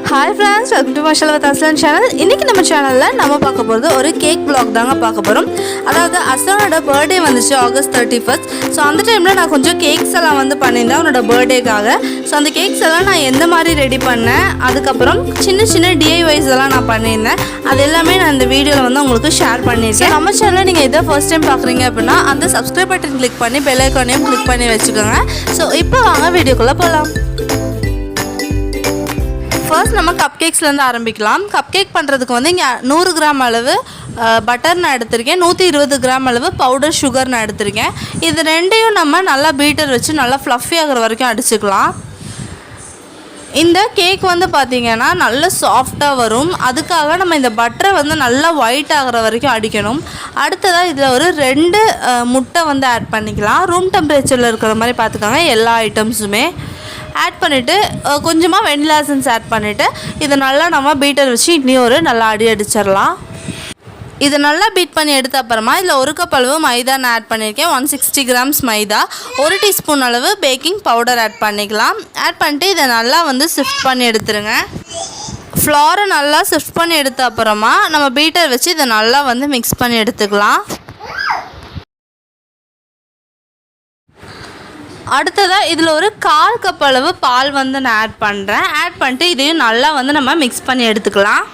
Hi friends, welcome to ArsaLaan's channel. இன்னைக்கு நம்ம சேனல்ல நம்ம பார்க்க போறது ஒரு கேக் vlog தாங்க பார்க்க போறோம். அதாவது அஸ்லானோட பர்த்டே வந்துச்சு August 31st. சோ அந்த டைம்ல நான் கொஞ்சம் கேக்ஸ் எல்லாம் வந்து பண்ணிருந்தேன் அவனோட பர்த்டேக்காக. சோ அந்த கேக்ஸ் எல்லாம் நான் எந்த மாதிரி ரெடி பண்ணேன், அதுக்கு அப்புறம் சின்ன சின்ன DIYs எல்லாம் நான் பண்ணிருந்தேன். அது எல்லாமே நான் இந்த வீடியோல வந்து உங்களுக்கு ஷேர் பண்ணிருக்கேன். நம்ம சேனலை நீங்க இத ஃபர்ஸ்ட் டைம் பார்க்கறீங்க அப்படினா அந்த subscribe பட்டன் கிளிக் பண்ணி bell icon-ஐயும் கிளிக் பண்ணி வெச்சுக்கோங்க. சோ இப்போ வாங்க வீடியோக்குள்ள போலாம். First நம்ம cupcakesல இருந்து ஆரம்பிக்கலாம். cupcake பண்றதுக்கு வந்து இங்க 100 கிராம் அளவு பட்டர் நான் எடுத்துர்க்கேன், 120 கிராம் அளவு பவுடர் சுகர் நான் எடுத்துர்க்கேன். இது ரெண்டையும் நம்ம நல்லா பீட்டர் வச்சு நல்லா ஃப்ளஃபி ஆகுற வரைக்கும் அடிச்சுக்கலாம். இந்த கேக் வந்து பாத்தீங்கன்னா நல்ல சாஃப்ட்டா வரும். அதுக்காக நம்ம இந்த பட்டரை வந்து நல்லா ஒயிட் ஆகுற வரைக்கும் அடிக்கணும். அடுத்ததா இதுல ஒரு 2 முட்டை வந்து ஆட் பண்ணிக்கலாம். ரூம் டெம்பரேச்சர்ல இருக்கிற மாதிரி பாத்துக்கோங்க எல்லா ஐட்டம்ஸுமே. ஆட் பண்ணிட்டு கொஞ்சமா வெனிலா எசன்ஸ் ஆட் பண்ணிட்டு இத நல்லா நம்ம பீட்டர் வச்சு இன்னும் ஒரு நல்லா அடிச்சிரலாம். இத நல்லா பீட் பண்ணி எடுத்த அப்புறமா இதுல 1 கப் அளவு மைதா நான் ஆட் பண்ணிருக்கேன். 160 கிராம்ஸ் மைதா, 1 டீஸ்பூன் அளவு பேக்கிங் பவுடர் ஆட் பண்ணிக்கலாம். ஆட் பண்ணிட்டு இத நல்லா வந்து சிஃப்ட் பண்ணி எடுத்துருங்க. ஃப்ளோரை நல்லா சிஃப்ட் பண்ணி எடுத்த அப்புறமா நம்ம பீட்டர் வச்சு இத நல்லா வந்து மிக்ஸ் பண்ணி எடுத்துக்கலாம். அடுத்ததா இதுல ஒரு 1/4 கப் அளவு பால் வந்து நான் ஆட் பண்றேன். ஆட் பண்ணிட்டு இதையும் நல்லா வந்து நம்ம மிக்ஸ் பண்ணி எடுத்துக்கலாம்.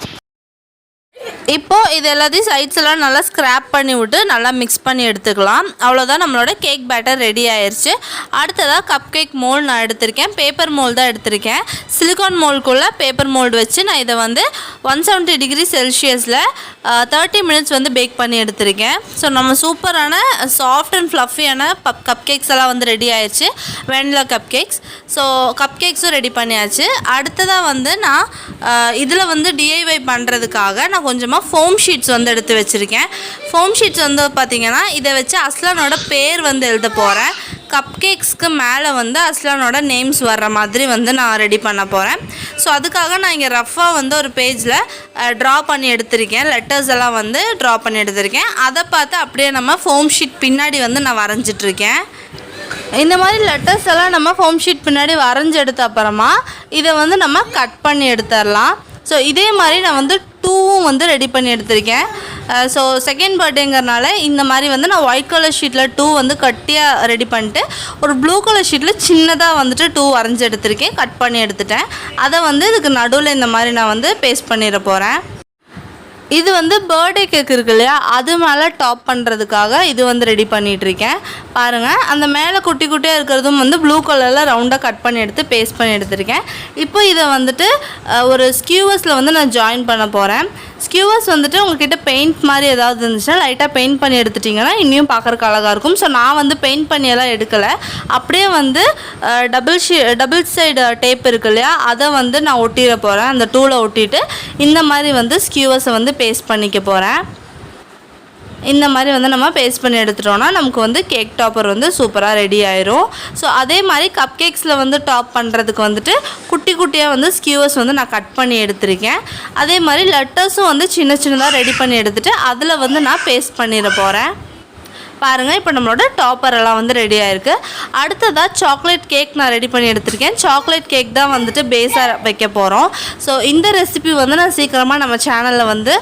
இப்போ இது எல்லாத்தையும் சைட்ஸ் எல்லாம் நல்லா ஸ்கிராப் பண்ணி விட்டு நல்லா மிக்ஸ் பண்ணி எடுத்துக்கலாம். அவ்வளோதான், நம்மளோட கேக் பேட்டர் ரெடி ஆயிடுச்சு. அடுத்ததாக கப் கேக் மோல்டு நான் எடுத்திருக்கேன். பேப்பர் மோல்டு தான் எடுத்திருக்கேன். சிலிக்கான் மோல்டுக்குள்ளே பேப்பர் மோல்டு வச்சு நான் இதை வந்து 170 டிகிரி செல்சியஸில் 30 மினிட்ஸ் வந்து பேக் பண்ணி எடுத்திருக்கேன். ஸோ நம்ம சூப்பரான சாஃப்ட் அண்ட் ஃப்ளஃபியான கப் கேக்ஸ் எல்லாம் வந்து ரெடி ஆயிடுச்சு, vanilla cupcakes. So cup கேக்ஸும் ரெடி பண்ணியாச்சு. அடுத்ததாக வந்து நான் இதில் வந்து DIY பண்ணுறதுக்காக நான் கொஞ்சமாக ஃபோம் ஷீட்ஸ் வந்து எடுத்து வச்சுருக்கேன். ஃபோம் ஷீட்ஸ் வந்து பார்த்திங்கன்னா இதை வச்சு அஸ்லானோட பேர் வந்து எழுத போகிறேன். கப் கேக்ஸ்க்கு மேலே வந்து அஸ்லானோட நேம்ஸ் வர்ற மாதிரி வந்து நான் ரெடி பண்ண போகிறேன். ஸோ அதுக்காக நான் இங்கே ரஃப்பாக வந்து ஒரு பேஜில் ட்ரா பண்ணி எடுத்திருக்கேன். லெட்டர்ஸ் எல்லாம் வந்து ட்ரா பண்ணி எடுத்திருக்கேன். அதை பார்த்து அப்படியே நம்ம ஃபோம் ஷீட் பின்னாடி வந்து நான் வரைஞ்சிட்ருக்கேன். இந்த மாதிரி லெட்டர்ஸ் எல்லாம் நம்ம ஃபோம் ஷீட் பின்னாடி வரைஞ்சி எடுத்த அப்புறமா இதை வந்து நம்ம கட் பண்ணி எடுத்துடலாம். ஸோ இதே மாதிரி நான் வந்து 2வும் வந்து ரெடி பண்ணி எடுத்திருக்கேன். ஸோ செகண்ட் பர்த்டேங்கிறனால இந்த மாதிரி வந்து நான் ஒயிட் கலர் ஷீட்டில் 2 வந்து கட்டியாக ரெடி பண்ணிட்டு ஒரு ப்ளூ கலர் ஷீட்டில் சின்னதாக வந்துட்டு 2 வரைஞ்சி எடுத்திருக்கேன், கட் பண்ணி எடுத்துட்டேன். அதை வந்து இதுக்கு நடுவில் இந்த மாதிரி நான் வந்து பேஸ்ட் பண்ணிட போகிறேன். இது வந்து பர்த்டே கேக் இருக்கு இல்லையா, அது மேலே டாப் பண்ணுறதுக்காக இது வந்து ரெடி பண்ணிகிட்ருக்கேன். பாருங்கள், அந்த மேலே குட்டி குட்டியாக இருக்கிறதும் வந்து ப்ளூ கலரில் ரவுண்டாக கட் பண்ணி எடுத்து பேஸ்ட் பண்ணி எடுத்திருக்கேன். இப்போ இதை வந்துட்டு ஒரு ஸ்கியூவர்ஸில் வந்து நான் ஜாயின் பண்ண போகிறேன். ஸ்கியூவர்ஸ் வந்துட்டு உங்கள்கிட்ட பெயிண்ட் மாதிரி ஏதாவது இருந்துச்சுன்னா லைட்டாக பெயிண்ட் பண்ணி எடுத்துட்டிங்கன்னா இன்னும் பார்க்குறக்கு அழகாக இருக்கும். ஸோ நான் வந்து பெயிண்ட் பண்ணியெல்லாம் எடுக்கலை, அப்படியே வந்து டபுள் சைடு டேப் இருக்கு இல்லையா, அதை வந்து நான் ஒட்டிட போகிறேன். அந்த டூலை ஒட்டிட்டு இந்த மாதிரி வந்து ஸ்கியூவர்ஸை வந்து பேஸ்ட் பண்ணிக்க போகிறேன். இந்த மாதிரி வந்து நம்ம பேஸ்ட் பண்ணி எடுத்துட்டோம்னா நமக்கு வந்து கேக் டாப்பர் வந்து சூப்பராக ரெடி ஆயிரும். ஸோ அதே மாதிரி கப் கேக்ஸில் வந்து டாப் பண்ணுறதுக்கு வந்துட்டு குட்டி குட்டியாக வந்து ஸ்கியூவர்ஸ் வந்து நான் கட் பண்ணி எடுத்திருக்கேன். அதே மாதிரி லெட்டர்ஸும் வந்து சின்ன சின்னதாக ரெடி பண்ணி எடுத்துகிட்டு அதில் வந்து நான் பேஸ்ட் பண்ணிட போகிறேன். பாருங்கள், இப்போ நம்மளோட டாப்பர் எல்லாம் வந்து ரெடி ஆகிருக்கு. அடுத்ததாக சாக்லேட் கேக் நான் ரெடி பண்ணி எடுத்திருக்கேன். சாக்லேட் கேக் தான் வந்துட்டு பேஸாக வைக்க போகிறோம். ஸோ இந்த ரெசிபி வந்து நான் சீக்கிரமாக நம்ம சேனலில் வந்து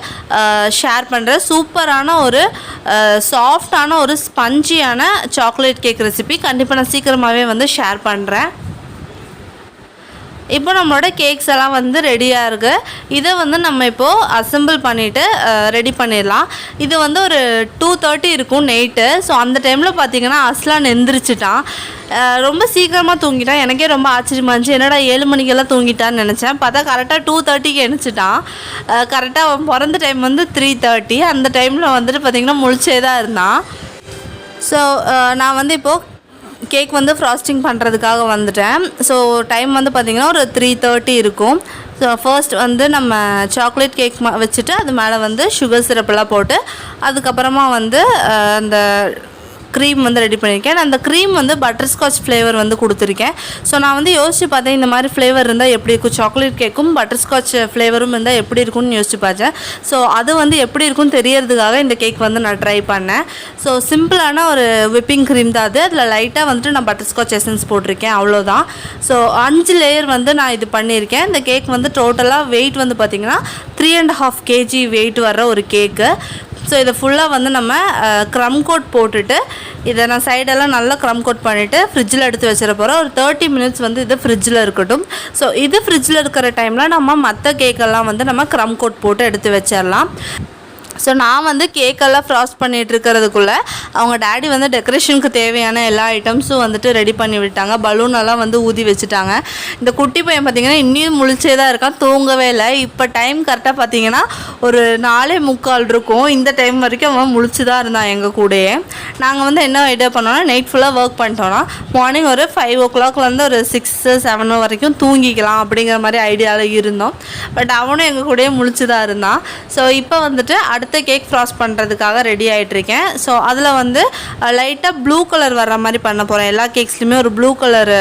ஷேர் பண்ணுறேன். சூப்பரான ஒரு சாஃப்டான ஒரு ஸ்பஞ்சியான சாக்லேட் கேக் ரெசிபி கண்டிப்பாக நான் சீக்கிரமாகவே வந்து ஷேர் பண்ணுறேன். இப்போ நம்மளோட கேக்ஸ் எல்லாம் வந்து ரெடியாக இருக்குது. இதை வந்து நம்ம இப்போது அசெம்பிள் பண்ணிவிட்டு ரெடி பண்ணிடலாம். இது வந்து ஒரு 2:30 இருக்கும் நைட்டு. ஸோ அந்த டைமில் பார்த்திங்கன்னா அஸ்லான் எந்திரிச்சிட்டான். ரொம்ப சீக்கிரமாக தூங்கிட்டான். எனக்கே ரொம்ப ஆச்சரியமாக இருந்துச்சு, என்னடா 7 மணிக்கெல்லாம் தூங்கிட்டான்னு நினச்சேன். பார்த்தா கரெக்டாக 2:30க்கு எழுந்திரிச்சிட்டான். கரெக்டாக அவன் பிறந்த டைம் வந்து 3:30. அந்த டைமில் வந்துட்டு பார்த்திங்கன்னா முழிச்சே தான் இருந்தான். ஸோ நான் வந்து இப்போது கேக் வந்து ஃப்ராஸ்டிங் பண்ணுறதுக்காக வந்துட்டேன். ஸோ டைம் வந்து பார்த்திங்கன்னா ஒரு 3:30 இருக்கும். ஸோ ஃபர்ஸ்ட் வந்து நம்ம சாக்லேட் கேக் வச்சுட்டு அது மேலே வந்து சுகர் சிரப்பெல்லாம் போட்டு அதுக்கப்புறமா வந்து அந்த க்ரீம் வந்து ரெடி பண்ணியிருக்கேன். அந்த க்ரீம் வந்து பட்டர்ஸ்காட்ச் ஃப்ளேவர் வந்து கொடுத்துருக்கேன். ஸோ நான் வந்து யோசிச்சு பார்த்தேன், இந்த மாதிரி ஃப்ளேவர் இருந்தால் எப்படி இருக்கும், சாக்லேட் கேக்கும் பட்டர்ஸ்காட்ச் ஃப்ளேவரும் இருந்தால் எப்படி இருக்கும்னு யோசிச்சு பார்த்தேன். ஸோ அது வந்து எப்படி இருக்கும்னு தெரியறதுக்காக இந்த கேக் வந்து நான் ட்ரை பண்ணேன். ஸோ சிம்பிளான ஒரு விப்பிங் க்ரீம் தான் அது. அதில் லைட்டாக வந்துட்டு நான் பட்டர்ஸ்காட்ச் எசன்ஸ் போட்டிருக்கேன், அவ்வளோதான். ஸோ 5 லேயர் வந்து நான் இது பண்ணியிருக்கேன். இந்த கேக் வந்து டோட்டலாக வெயிட் வந்து பார்த்திங்கன்னா 3.5 kg வெயிட் வர்ற ஒரு கேக்கு. ஸோ இதை ஃபுல்லாக வந்து நம்ம க்ரம் கோட் போட்டுட்டு இதை நான் சைடெல்லாம் நல்லா க்ரம் கோட் பண்ணிவிட்டு ஃப்ரிட்ஜில் எடுத்து வச்சிட போகிறோம். ஒரு 30 மினிட்ஸ் வந்து இது ஃப்ரிட்ஜில் இருக்கட்டும். ஸோ இது ஃப்ரிட்ஜில் இருக்கிற டைமில் நம்ம மற்ற கேக்கெல்லாம் வந்து நம்ம க்ரம் கோட் போட்டு எடுத்து வச்சிடலாம். ஸோ நான் வந்து கேக்கெல்லாம் ஃப்ராஸ்ட் பண்ணிகிட்டு இருக்கிறதுக்குள்ளே அவங்க டேடி வந்து டெக்கரேஷனுக்கு தேவையான எல்லா ஐட்டம்ஸும் வந்துட்டு ரெடி பண்ணி விட்டாங்க. பலூனெல்லாம் வந்து ஊதி வச்சுட்டாங்க. இந்த குட்டி பையன் பார்த்திங்கன்னா இன்னும் முழிச்சே தான் இருக்கான், தூங்கவே இல்லை. இப்போ டைம் கரெக்டாக பார்த்திங்கன்னா ஒரு 4:45 இருக்கும். இந்த டைம் வரைக்கும் அவன் முழிச்சு தான் இருந்தான் எங்கள் கூடயே. நாங்கள் வந்து என்ன ஐடியா பண்ணோன்னா, நைட் ஃபுல்லாக ஒர்க் பண்ணிட்டோன்னா மார்னிங் ஒரு 5 o'clockலேருந்து ஒரு 6-7 வரைக்கும் தூங்கிக்கலாம் அப்படிங்கிற மாதிரி ஐடியாவில் இருந்தோம். பட் அவனும் எங்கள் கூடயே முழிச்சு தான் இருந்தான். ஸோ இப்போ வந்துட்டு அடுத்த கேக் ஃப்ராஸ்ட் பண்ணுறதுக்காக ரெடி ஆகிட்ருக்கேன். ஸோ அதில் வந்து லைட்டாக ப்ளூ கலர் வர்ற மாதிரி பண்ண போகிறேன். எல்லா கேக்ஸ்லையுமே ஒரு ப்ளூ கலர்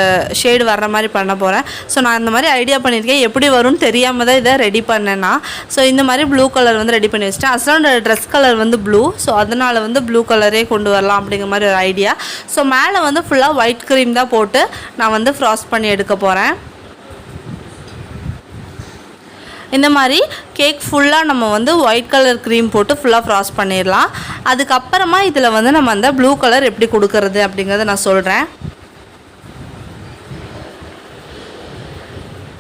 ஷேடு வர்ற மாதிரி பண்ண போகிறேன். ஸோ நான் இந்த மாதிரி ஐடியா பண்ணியிருக்கேன், எப்படி வரும்னு தெரியாமல் தான் இதை ரெடி பண்ணேன்னா. ஸோ இந்த மாதிரி ப்ளூ கலர் வந்து ரெடி பண்ணி வச்சிட்டேன். அஸ்லானோட ட்ரெஸ் கலர் வந்து ப்ளூ, ஸோ அதனால் வந்து ப்ளூ கலரே கொண்டு வரலாம் அப்படிங்கிற மாதிரி ஒரு ஐடியா. ஸோ மேலே வந்து ஃபுல்லாக ஒயிட் க்ரீம் தான் போட்டு நான் வந்து ஃப்ராஸ்ட் பண்ணி எடுக்க போகிறேன். இந்த மாதிரி கேக் ஃபுல்லாக நம்ம வந்து ஒயிட் கலர் க்ரீம் போட்டு ஃபுல்லாக ஃப்ராஸ்ட் பண்ணிடலாம். அதுக்கப்புறமா இதில் வந்து நம்ம அந்த ப்ளூ கலர் எப்படி கொடுக்கறது அப்படிங்கிறத நான் சொல்கிறேன்.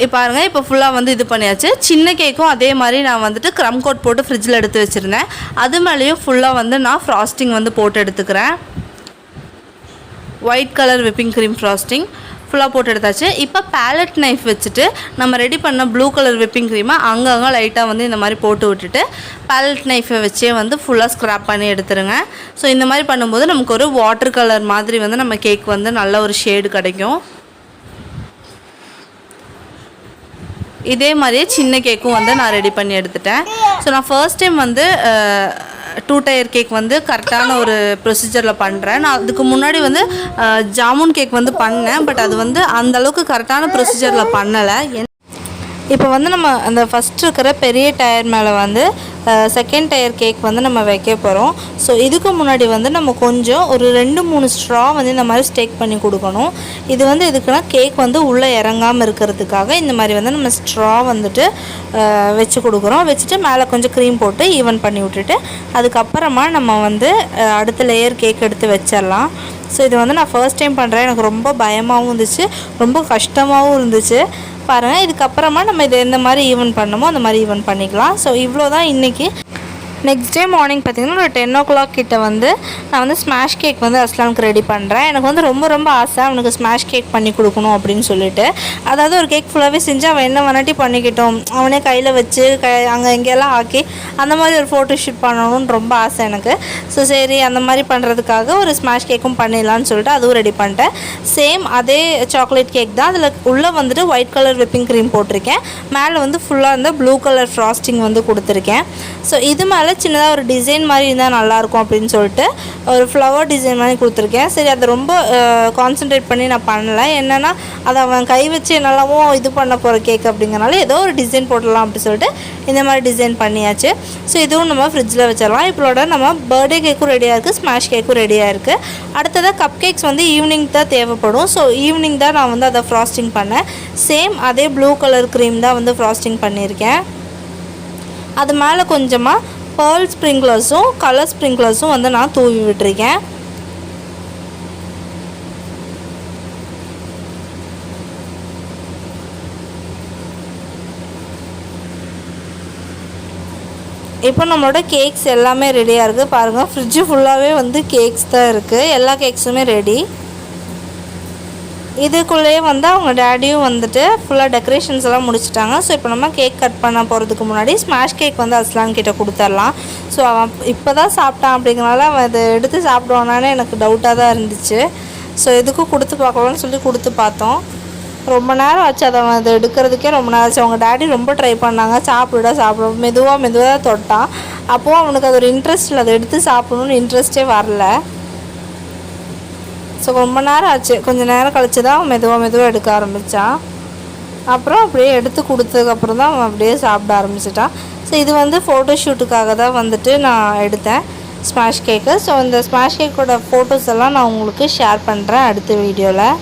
இப்போ பாருங்கள், இப்போ ஃபுல்லாக வந்து இது பண்ணியாச்சு. சின்ன கேக்கும் அதே மாதிரி நான் வந்துட்டு க்ரம் கோட் போட்டு ஃப்ரிட்ஜில் எடுத்து வச்சுருந்தேன். அது மேலேயும் ஃபுல்லாக வந்து நான் ஃப்ராஸ்டிங் வந்து போட்டு எடுத்துக்கிறேன். White colour whipping cream frosting ஃபுல்லாக போட்டு எடுத்தாச்சு. இப்போ பேலட் நைஃப் வச்சுட்டு நம்ம ரெடி பண்ண ப்ளூ கலர் விப்பிங் க்ரீமை அங்கங்கே லைட்டாக வந்து இந்த மாதிரி போட்டு விட்டுட்டு பேலட் நைஃபை வச்சே வந்து ஃபுல்லாக ஸ்க்ராப் பண்ணி எடுத்துருங்க. ஸோ இந்த மாதிரி பண்ணும்போது நமக்கு ஒரு வாட்டர் கலர் மாதிரி வந்து நம்ம கேக் வந்து நல்ல ஒரு ஷேடு கிடைக்கும். இதே மாதிரியே சின்ன கேக்கும் வந்து நான் ரெடி பண்ணி எடுத்துட்டேன். ஸோ நான் ஃபர்ஸ்ட் டைம் வந்து 2 tier கேக் வந்து கரெக்டான ஒரு ப்ரொசீஜரில் பண்ணுறேன். நான் அதுக்கு முன்னாடி வந்து ஜாமுன் கேக் வந்து பண்ணேன், பட் அது வந்து அந்தளவுக்கு கரெக்டான ப்ரொசீஜரில் பண்ணலை. இப்போ வந்து நம்ம அந்த ஃபஸ்ட் இருக்கிற பெரிய டயர் மேலே வந்து செகண்ட் டயர் கேக் வந்து நம்ம வைக்க போகிறோம். ஸோ இதுக்கு முன்னாடி வந்து நம்ம கொஞ்சம் ஒரு 2-3 ஸ்ட்ரா வந்து இந்த மாதிரி ஸ்டேக் பண்ணி கொடுக்கணும். இது வந்து எதுக்குன்னா கேக் வந்து உள்ளே இறங்காமல் இருக்கிறதுக்காக இந்த மாதிரி வந்து நம்ம ஸ்ட்ரா வந்துட்டு வச்சு கொடுக்குறோம். வச்சுட்டு மேலே கொஞ்சம் க்ரீம் போட்டு ஈவன் பண்ணி விட்டுட்டு அதுக்கப்புறமா நம்ம வந்து அடுத்த லேயர் கேக் எடுத்து வச்சிடலாம். ஸோ இது வந்து நான் ஃபர்ஸ்ட் டைம் பண்ணுறேன். எனக்கு ரொம்ப பயமாகவும் இருந்துச்சு, ரொம்ப கஷ்டமாகவும் இருந்துச்சு. பாருங்கள், இதுக்கப்புறமா நம்ம இதை எந்த மாதிரி ஈவன் பண்ணமோ அந்த மாதிரி ஈவன் பண்ணிக்கலாம். ஸோ இவ்வளோ தான் இன்றைக்கி. நெக்ஸ்ட் டே மார்னிங் பார்த்திங்கன்னா ஒரு 10 o'clock கிட்ட வந்து நான் வந்து ஸ்மாஷ் கேக் வந்து அஸ்லானுக்கு ரெடி பண்ணுறேன். எனக்கு வந்து ரொம்ப ஆசை அவனுக்கு ஸ்மாஷ் கேக் பண்ணி கொடுக்கணும் அப்படின்னு சொல்லிட்டு. அதாவது ஒரு கேக் ஃபுல்லாகவே செஞ்சு அவன் என்ன வேணாட்டி பண்ணிக்கிட்டோம், அவனே கையில் வச்சு அங்கே எங்கெல்லாம் ஆக்கி அந்த மாதிரி ஒரு ஃபோட்டோ ஷூட் பண்ணணும்னு ரொம்ப ஆசை எனக்கு. ஸோ சரி, அந்த மாதிரி பண்ணுறதுக்காக ஒரு ஸ்மாஷ் கேக்கும் பண்ணிடலான்னு சொல்லிட்டு அதுவும் ரெடி பண்ணிட்டேன். சேம் அதே சாக்லேட் கேக் தான். அதில் உள்ளே வந்துட்டு ஒயிட் கலர் விப்பிங் க்ரீம் போட்டிருக்கேன். மேலே வந்து ஃபுல்லாக இந்த ப்ளூ கலர் ஃப்ராஸ்டிங் வந்து கொடுத்துருக்கேன். ஸோ இது மேலே சின்னதாக ஒரு டிசைன் மாதிரி இருந்தால் நல்லாயிருக்கும் அப்படின்னு சொல்லிட்டு ஒரு ஃப்ளவர் டிசைன் மாதிரி கொடுத்துருக்கேன். சரி, அதை ரொம்ப கான்சன்ட்ரேட் பண்ணி நான் பண்ணலை. என்னென்னா அதை அவன் கை வச்சு என்னெல்லாமோ இது பண்ண போகிற கேக் அப்படிங்கிறனால ஏதோ ஒரு டிசைன் போடலாம் அப்படின்னு சொல்லிட்டு இந்த மாதிரி டிசைன் பண்ணியாச்சு. ஸோ இதுவும் நம்ம ஃப்ரிட்ஜில் வச்சிடலாம். இப்போட நம்ம பர்த்டே கேக்கும் ரெடியாக இருக்குது, ஸ்மாஷ் கேக்கும் ரெடியாக இருக்குது. அடுத்ததாக கப் கேக்ஸ் வந்து ஈவினிங் தான் தேவைப்படும். ஸோ ஈவினிங் தான் நான் வந்து அதை ஃப்ராஸ்டிங் பண்ணேன். சேம் அதே ப்ளூ கலர் க்ரீம் தான் வந்து ஃப்ராஸ்டிங் பண்ணியிருக்கேன். அது மேலே கொஞ்சமாக பேர்ல் ஸ்ப்ரிங்க்லர்ஸும் கலர் ஸ்ப்ரிங்க்லர்ஸும் வந்து நான் தூவி விட்டுருக்கேன். இப்போ நம்மளோட கேக்ஸ் எல்லாமே ரெடியாக இருக்குது. பாருங்கள், ஃப்ரிட்ஜு ஃபுல்லாகவே வந்து கேக்ஸ் தான் இருக்குது. எல்லா கேக்ஸுமே ரெடி. இதுக்குள்ளேயே வந்து அவங்க டேடியும் வந்துட்டு ஃபுல்லாக டெக்கரேஷன்ஸ் எல்லாம் முடிச்சிட்டாங்க. ஸோ இப்போ நம்ம கேக் கட் பண்ண போகிறதுக்கு முன்னாடி ஸ்மாஷ் கேக் வந்து அஸ்லான் கிட்ட கொடுத்துர்லாம். ஸோ அவன் இப்போ தான் சாப்பிட்டான் அப்படிங்கிறனால அவன் அதை எடுத்து சாப்பிடுவானான்னு எனக்கு டவுட்டாக தான் இருந்துச்சு. ஸோ எதுக்கும் கொடுத்து பார்க்கலான்னு சொல்லி கொடுத்து பார்த்தோம். ரொம்ப நேரம் ஆச்சு அதை எடுக்கிறதுக்கே ரொம்ப நேரம் ஆச்சு. அவங்க டேடி ரொம்ப ட்ரை பண்ணாங்க, சாப்பிட மெதுவாக தான் தொட்டான். அப்போது அவனுக்கு அது ஒரு இன்ட்ரெஸ்ட் இல்லை, அதை எடுத்து சாப்பிடணுன்னு இன்ட்ரெஸ்ட்டே வரல. ஸோ ரொம்ப நேரம் ஆச்சு, கொஞ்சம் நேரம் கழிச்சு தான் மெதுவாக எடுக்க ஆரம்பித்தான். அப்புறம் அப்படியே எடுத்து கொடுத்ததுக்கப்புறம் தான் அவன் அப்படியே சாப்பிட ஆரம்பிச்சிட்டான். ஸோ இது வந்து ஃபோட்டோஷூட்டுக்காக தான் வந்துட்டு நான் எடுத்தேன் ஸ்மாஷ் கேக்கு. ஸோ இந்த ஸ்மாஷ் கேக்கோட ஃபோட்டோஸ் எல்லாம் நான் உங்களுக்கு ஷேர் பண்ணுறேன் அடுத்த வீடியோவில்.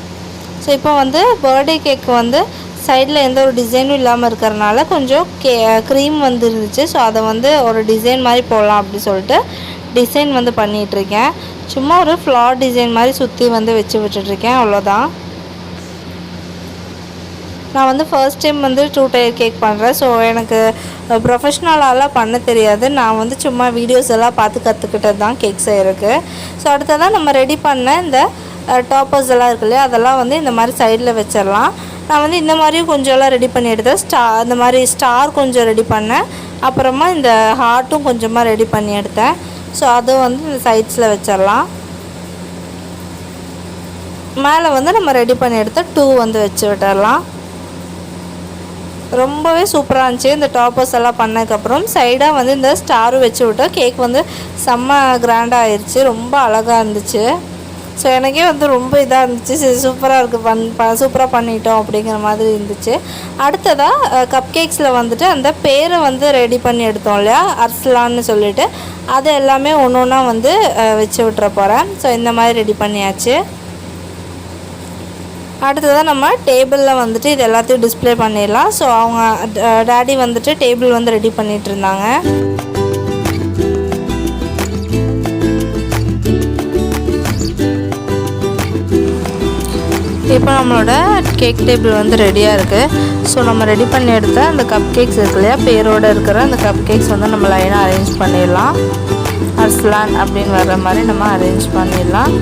ஸோ இப்போ வந்து பர்த்டே கேக்கு வந்து சைடில் எந்த ஒரு டிசைனும் இல்லாமல் இருக்கிறனால கொஞ்சம் க்ரீம் வந்து இருந்துச்சு. ஸோ அதை வந்து ஒரு டிசைன் மாதிரி போடலாம் அப்படி சொல்லிட்டு டிசைன் வந்து பண்ணிகிட்ருக்கேன். சும்மா ஒரு ஃப்ளார் டிசைன் மாதிரி சுற்றி வந்து வச்சு விட்டுட்ருக்கேன், அவ்வளோதான். நான் வந்து ஃபர்ஸ்ட் டைம் வந்து 2 டயர் கேக் பண்ணுறேன். ஸோ எனக்கு ப்ரொஃபஷ்னலாலாம் பண்ண தெரியாது. நான் வந்து சும்மா வீடியோஸ் எல்லாம் பார்த்து கற்றுக்கிட்டது தான் கேக் செய்கிறதுக்கு. ஸோ அடுத்ததான் நம்ம ரெடி பண்ண இந்த டாப்பர்ஸ் எல்லாம் இருக்கு இல்லையா, அதெல்லாம் வந்து இந்த மாதிரி சைடில் வச்சிடலாம். நான் வந்து இந்த மாதிரியும் கொஞ்சம் எல்லாம் ரெடி பண்ணி எடுத்தேன். இந்த மாதிரி ஸ்டார் கொஞ்சம் ரெடி பண்ணேன். அப்புறமா இந்த ஹார்ட்டும் கொஞ்சமாக ரெடி பண்ணி எடுத்தேன். ஸோ அதை வந்து இந்த சைட்ஸில் வச்சிடலாம். மேலே வந்து நம்ம ரெடி பண்ணி எடுத்த 2 வந்து வச்சு விட்டுடலாம். ரொம்பவே சூப்பராக இருந்துச்சு. இந்த டாப்பர்ஸ் எல்லாம் பண்ணதுக்கப்புறம் சைடாக வந்து இந்த ஸ்டாரும் வச்சு விட்டோம். கேக் வந்து செம்ம கிராண்டாக ஆயிடுச்சு, ரொம்ப அழகாக இருந்துச்சு. ஸோ எனக்கே வந்து ரொம்ப இதாக இருந்துச்சு, சூப்பராக இருக்குது, சூப்பராக பண்ணிட்டோம் அப்படிங்கிற மாதிரி இருந்துச்சு. அடுத்ததாக கப் கேக்ஸில் வந்துட்டு அந்த பேரை வந்து ரெடி பண்ணி எடுத்தோம் இல்லையா, அர்சலான்னு சொல்லிட்டு, அது எல்லாமே ஒன்று ஒன்றா வந்து வச்சு விட்டுற போகிறேன். ஸோ இந்த மாதிரி ரெடி பண்ணியாச்சு. அடுத்ததான் நம்ம டேபிளில் வந்துட்டு இது எல்லாத்தையும் டிஸ்பிளே பண்ணிடலாம். ஸோ அவங்க டேடி வந்துட்டு டேபிள் வந்து ரெடி பண்ணிகிட்டு இருந்தாங்க. இப்போ நம்மளோட கேக் டேபிள் வந்து ரெடியாக இருக்குது. ஸோ நம்ம ரெடி பண்ணி எடுத்த அந்த கப் கேக்ஸ் இருக்கு இல்லையா, பேரோடு இருக்கிற அந்த கப் கேக்ஸ் வந்து நம்ம லைனாக அரேஞ்ச் பண்ணிடலாம். அர்சலான் அப்படின்னு வர்ற மாதிரி நம்ம அரேஞ்ச் பண்ணிடலாம்.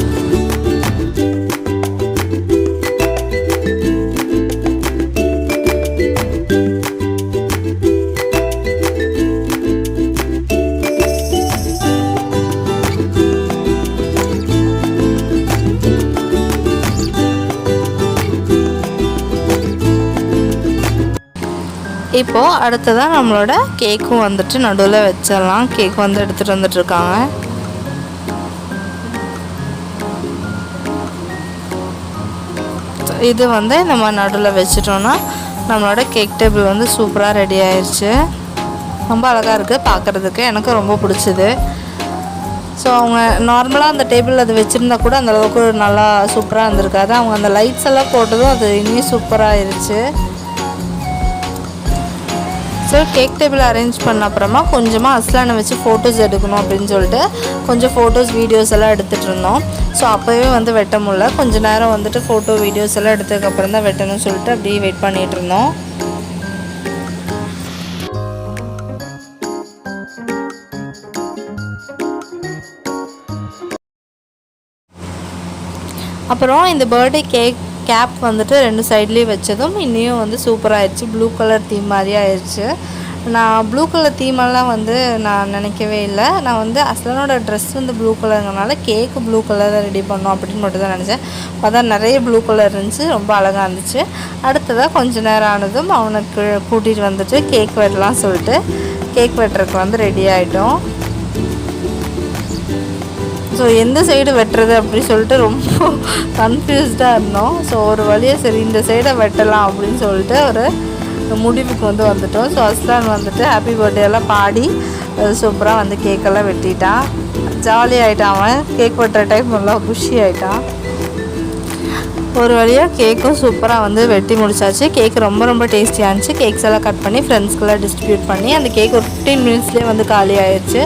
இப்போது அடுத்ததான் நம்மளோட கேக்கும் வந்துட்டு நடுவில் வச்சிடலாம். கேக் வந்து எடுத்துகிட்டு வந்துட்டுருக்காங்க. இது வந்து நம்ம நடுவில் வச்சிட்டோன்னா நம்மளோட கேக் டேபிள் வந்து சூப்பராக ரெடி ஆயிடுச்சு. ரொம்ப அழகாக இருக்குது பார்க்குறதுக்கு, எனக்கு ரொம்ப பிடிச்சிது. ஸோ அவங்க நார்மலாக அந்த டேபிள் அது வச்சுருந்தா கூட அந்தளவுக்கு நல்லா சூப்பராக இருந்திருக்காது. அவங்க அந்த லைட்ஸ் எல்லாம் போட்டதும் அது இன்னும் சூப்பராக ஆயிடுச்சு. ஸோ கேக் டேபிள் அரேஞ்ச் பண்ண அப்புறமா கொஞ்சமாக அர்சலானை வச்சு ஃபோட்டோஸ் எடுக்கணும் அப்படின்னு சொல்லிட்டு கொஞ்சம் ஃபோட்டோஸ் வீடியோஸ் எல்லாம் எடுத்துகிட்டு இருந்தோம். ஸோ அப்போவே வந்து வெட்ட முடியல, கொஞ்சம் நேரம் வந்துட்டு ஃபோட்டோ வீடியோஸ் எல்லாம் எடுத்ததுக்கப்புறம் தான் வெட்டணும்னு சொல்லிட்டு அப்படியே வெயிட் பண்ணிகிட்டு இருந்தோம். அப்புறம் இந்த பர்த்டே கேப் வந்துட்டு 2 சைட்லேயும் வச்சதும் இன்னும் வந்து சூப்பராகிடுச்சு. ப்ளூ கலர் தீம் மாதிரி ஆயிடுச்சு. நான் ப்ளூ கலர் தீமெல்லாம் வந்து நான் நினைக்கவே இல்லை. நான் வந்து அஸ்லானோட ட்ரெஸ் வந்து ப்ளூ கலருங்கிறனால கேக்கு ப்ளூ கலரில் ரெடி பண்ணோம் அப்படின்னு மட்டும் தான் நினச்சேன். அதான் நிறைய ப்ளூ கலர் இருந்துச்சு, ரொம்ப அழகாக இருந்துச்சு. அடுத்ததாக கொஞ்சம் நேரம் ஆனதும் அவனுக்கு கூட்டிகிட்டு வந்துட்டு கேக் வெட்டலாம் சொல்லிட்டு கேக் வெட்டுறதுக்கு வந்து ரெடி ஆகிட்டோம். ஸோ எந்த சைடு வெட்டுறது அப்படி சொல்லிட்டு ரொம்ப கன்ஃபியூஸ்டாக இருந்தோம். ஸோ ஒரு வழியாக சரி இந்த சைடை வெட்டலாம் அப்படின்னு சொல்லிட்டு ஒரு முடிவுக்கு வந்து வந்துட்டோம். ஸோ அஸ்லான் வந்துட்டு ஹாப்பி பர்த்டேலாம் பாடி சூப்பராக வந்து கேக்கெல்லாம் வெட்டிட்டான். ஜாலி ஆகிட்டான். அவன் கேக் வெட்டுற டைம் நல்லா குஷி ஆகிட்டான். ஒரு வழியாக கேக்கும் சூப்பராக வந்து வெட்டி முடிச்சாச்சு. கேக் ரொம்ப ரொம்ப டேஸ்டியாக இருந்துச்சு. கேக்ஸ் எல்லாம் கட் பண்ணி ஃப்ரெண்ட்ஸ்க்கெல்லாம் டிஸ்ட்ரிபியூட் பண்ணி அந்த கேக் ஒரு 15 மினிட்ஸ்லேயே வந்து காலி ஆயிடுச்சு.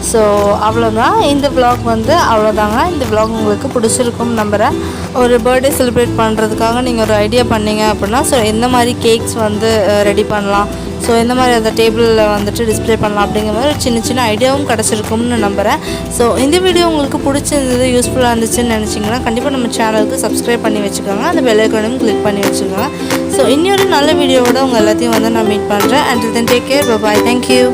ஸோ அவ்வளோதான் இந்த vlog வந்து அவ்வளோதாங்க. இந்த vlog உங்களுக்கு பிடிச்சிருக்கும்னு நம்புகிறேன். ஒரு பர்த்டே செலிப்ரேட் பண்ணுறதுக்காக நீங்கள் ஒரு ஐடியா பண்ணீங்க அப்படின்னா ஸோ எந்த மாதிரி கேக்ஸ் வந்து ரெடி பண்ணலாம், ஸோ எந்த மாதிரி அந்த டேபிளில் வந்துட்டு டிஸ்பிளே பண்ணலாம் அப்படிங்கிற மாதிரி ஒரு சின்ன சின்ன ஐடியாவும் கிடச்சிருக்கும்னு நம்புகிறேன். ஸோ இந்த வீடியோ உங்களுக்கு பிடிச்சிருந்தது, யூஸ்ஃபுல்லாக இருந்துச்சுன்னு நினச்சிங்கன்னா கண்டிப்பாக நம்ம சேனலுக்கு சப்ஸ்கிரைப் பண்ணி வச்சுக்கோங்க. அந்த பெல் ஐகானையும் கிளிக் பண்ணி வச்சுக்கோங்க. ஸோ இன்னொரு நல்ல வீடியோவோட உங்கள் எல்லாத்தையும் வந்து நான் மீட் பண்ணுறேன். Until then take care, bye, thank you.